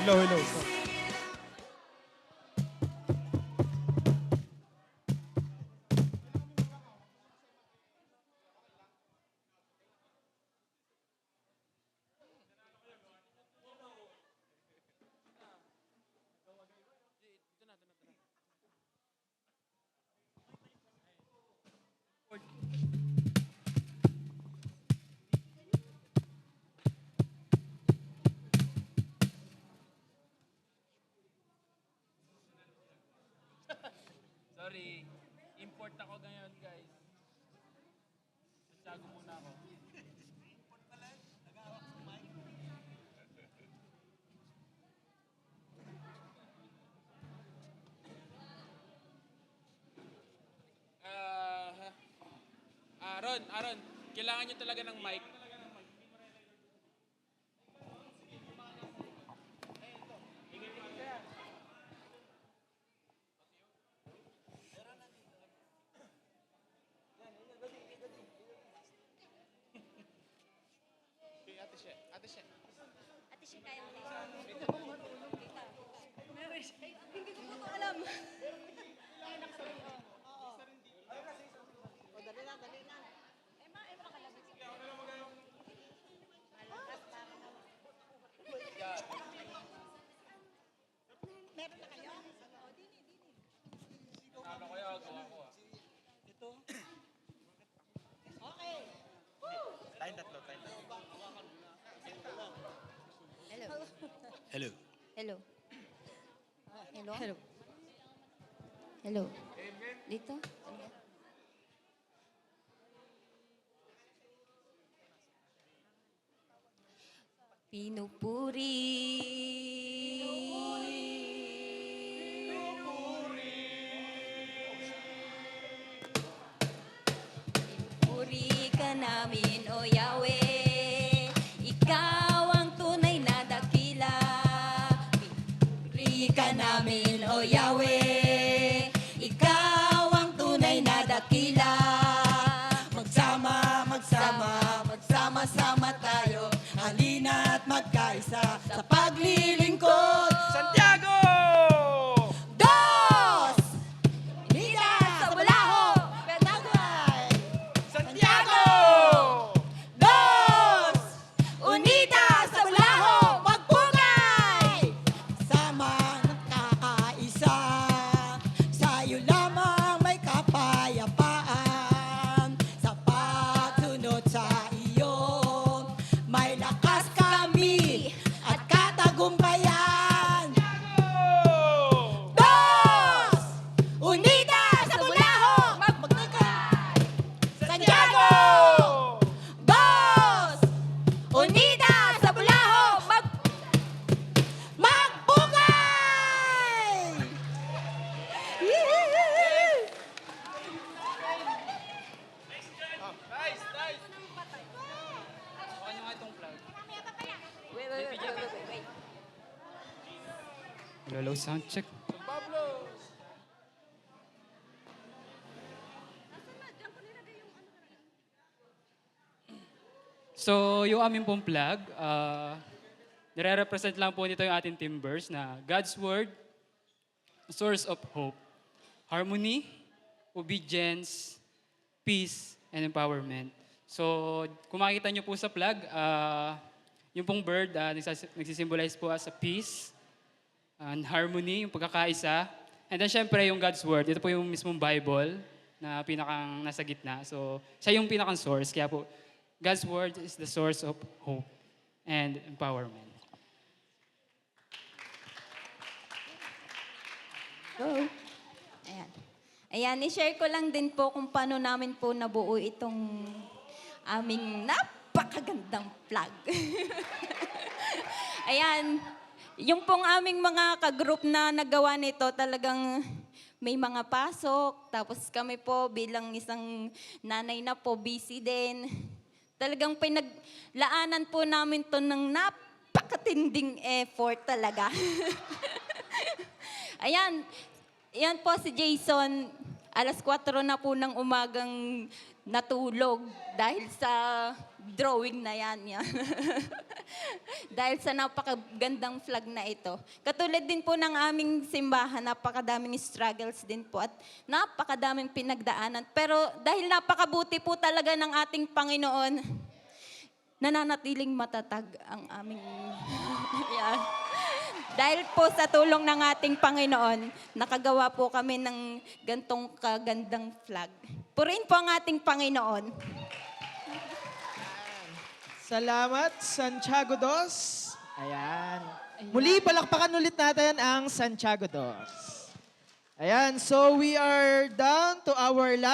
Hello, hello. Sorry, import ako ngayon, guys. Tsago muna ako. Ah, Aaron, kailangan nyo talaga ng mic. Ate She. Ate siya kaya mo na. Hindi ko po ito alam. O, dali na, dali na. Emma kalabit. Malakas para na. Meron na kayo? O, dini. Ano kaya gawa ko Ito. Okay. Tayong tatlo. Hello. Hello. Hello. Hello? Hello. Hello. Dito? Pinupuri. Pinupuri ka namin, O Yahweh. Ikaw ang tunay na dakila. Pinupuri ka namin, O Yahweh. Ikaw ang tunay na dakila. Magsama-sama tayo. Halina't magkaisa sa paglilingkod. Santiago! Dos! Unidas sa Bulaho! Benagay! Santiago! Dos! Unidas sa Bulaho! Magpugay! Sama ng kakaisa. Sa'yo lamang may kapayapaan. Sa pagsunod sa iyo, may lakas kami at katagumpayan. Dos! Unidas sa Bulaho! Magpugay! Santiago! Dos! Unidas sa Bulaho! Magpugay! Guys! Baka nyo nga itong plug. Wait. Hello, sound check. Pablo! So, yung aming pong plug, nire-represent lang po nito yung ating timbers na God's Word, source of hope, harmony, obedience, peace, and empowerment. So, kung makikita nyo po sa plug, yung pong bird, nagsisimbolize po as a peace, and harmony, yung pagkakaisa. And then, syempre, yung God's Word. Ito po yung mismong Bible na pinakang nasa gitna. So, siya yung pinakang source. Kaya po, God's Word is the source of hope and empowerment. Go. Ayan, i-share ko lang din po kung paano namin po nabuo itong aming napakagandang vlog. Ayan, yung pong aming mga kagroup na nagawa nito, talagang may mga pasok. Tapos kami po bilang isang nanay na po, busy din. Talagang pinaglaanan po namin to ng napakatinding effort talaga. Ayan, yan po si Jason. Alas 4 na po ng umagang natulog dahil sa drawing na yan. Dahil sa napakagandang flag na ito. Katulad din po ng aming simbahan, napakadaming struggles din po at napakadaming pinagdaanan. Pero dahil napakabuti po talaga ng ating Panginoon, nananatiling matatag ang aming... Yan. Dahil po sa tulong ng ating Panginoon, nakagawa po kami ng gantong kagandang flag. Purihin po ang ating Panginoon. Salamat, Santiago Dos. Ayan. Muli, palakpakan ulit natin ang Santiago Dos. Ayan, so we are down to our last